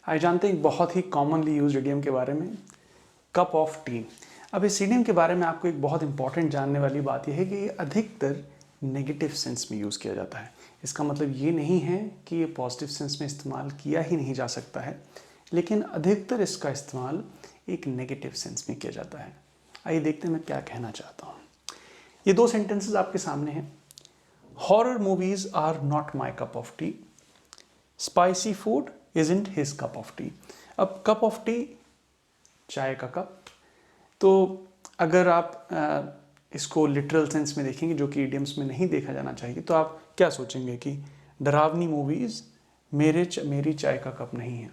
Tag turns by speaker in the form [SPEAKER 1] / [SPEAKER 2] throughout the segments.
[SPEAKER 1] आज जानते हैं एक बहुत ही कॉमनली यूज इडियम के बारे में, कप ऑफ टी। अब इस इडियम के बारे में आपको एक बहुत इंपॉर्टेंट जानने वाली बात यह है कि ये अधिकतर नेगेटिव सेंस में यूज़ किया जाता है। इसका मतलब ये नहीं है कि ये पॉजिटिव सेंस में इस्तेमाल किया ही नहीं जा सकता है, लेकिन अधिकतर इसका इस्तेमाल एक नेगेटिव सेंस में किया जाता है। आइए देखते हैं मैं क्या कहना चाहता हूँ। ये दो सेंटेंसेस आपके सामने हैं। Horror movies are not my cup of tea, spicy food isn't his cup of tea. अब कप ऑफ टी, चाय का कप। तो अगर आप इसको लिटरल सेंस में देखेंगे, जो कि इडियम्स में नहीं देखा जाना चाहिए, तो आप क्या सोचेंगे कि डरावनी मूवीज़ मेरी चाय का कप नहीं है,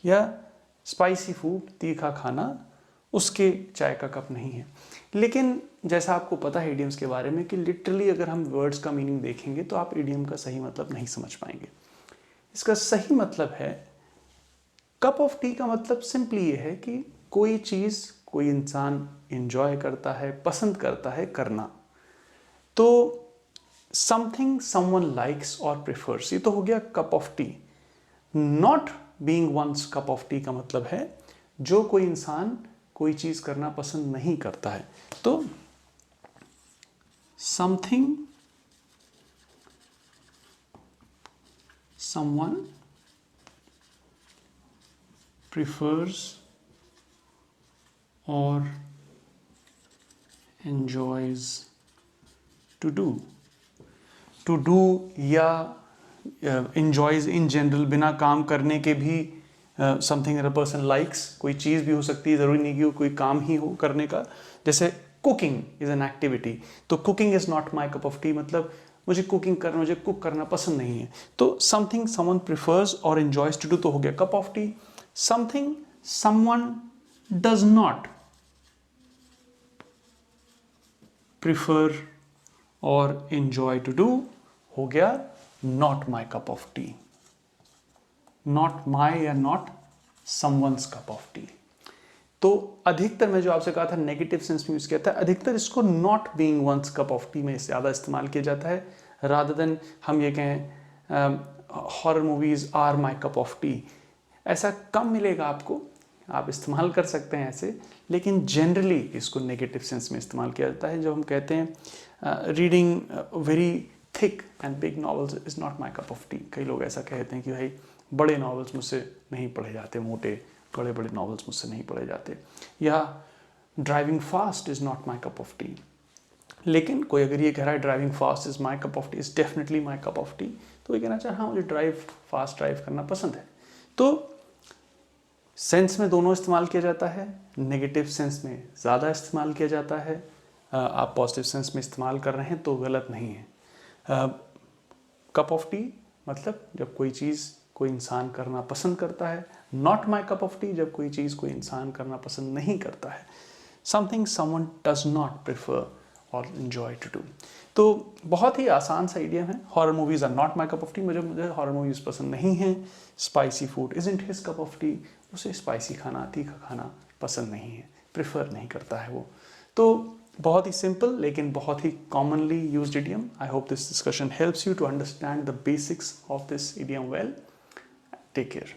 [SPEAKER 1] या स्पाइसी फूड, तीखा खाना, उसके चाय का कप नहीं है। लेकिन जैसा आपको पता है इडियम्स के बारे में कि लिटरली अगर हम वर्ड्स का मीनिंग देखेंगे तो आप इडियम का सही मतलब नहीं समझ पाएंगे। इसका सही मतलब है, कप ऑफ टी का मतलब सिंपली ये है कि कोई चीज़ कोई इंसान एंजॉय करता है, पसंद करता है करना। तो समथिंग समवन लाइक्स और प्रेफर्स, ये तो हो गया cup of tea. Not being one's cup of tea का मतलब है जो कोई इंसान कोई चीज़ करना पसंद नहीं करता है। तो something someone prefers or enjoys to do या enjoys in general, बिना काम करने के भी something that a person likes, कोई चीज़ भी हो सकती है, ज़रूरी नहीं कि कोई काम ही हो करने का। जैसे कुकिंग इज़ एन एक्टिविटी, तो cooking is not my cup of tea, मतलब मुझे कुक करना पसंद नहीं है। तो समथिंग समवन प्रिफर्स और एंजॉयज टू डू तो हो गया cup of tea. Something someone does not prefer और एंजॉय टू डू हो गया not my cup of tea. Not my या not someone's cup of tea. तो अधिकतर मैं जो आपसे कहा था नेगेटिव सेंस में यूज किया था, अधिकतर इसको not being one's cup of tea में ज़्यादा इस्तेमाल किया जाता है, रादर देन हम ये कहें horror movies are my cup of tea. ऐसा कम मिलेगा आपको, आप इस्तेमाल कर सकते हैं ऐसे, लेकिन जनरली इसको नेगेटिव सेंस में इस्तेमाल किया जाता है। जब हम कहते हैं reading very thick and big novels is not my cup of T, कई लोग ऐसा कहते हैं कि भाई बड़े नॉवेल्स मुझसे नहीं पढ़े जाते, मोटे बड़े बड़े नॉवेल्स मुझसे नहीं पढ़े जाते, या driving fast is not my cup of T. लेकिन कोई अगर ये कह रहा है driving fast is my cup of T, is definitely my cup of tea, तो ये कहना चाहे हाँ मुझे फास्ट ड्राइव करना पसंद है। तो सेंस में दोनों इस्तेमाल किया जाता है, नेगेटिव सेंस में ज़्यादा इस्तेमाल किया जाता है। आप पॉजिटिव सेंस में इस्तेमाल कर रहे हैं तो गलत नहीं है। कप ऑफ टी मतलब जब कोई चीज़ कोई इंसान करना पसंद करता है, not my cup of T जब कोई चीज़ कोई इंसान करना पसंद नहीं करता है। Something someone does not prefer और एंजॉय टू डू। तो बहुत ही आसान सा इडियम है। Horror movies are not my cup of tea, मुझे हॉरर मूवीज पसंद नहीं है। Spicy food isn't his cup of tea, उसे स्पाइसी खाना, तीखा खाना पसंद नहीं है, प्रेफर नहीं करता है वो। तो बहुत ही सिंपल लेकिन बहुत ही commonly used idiom. I hope this discussion helps you to understand the basics of this idiom well. Take care.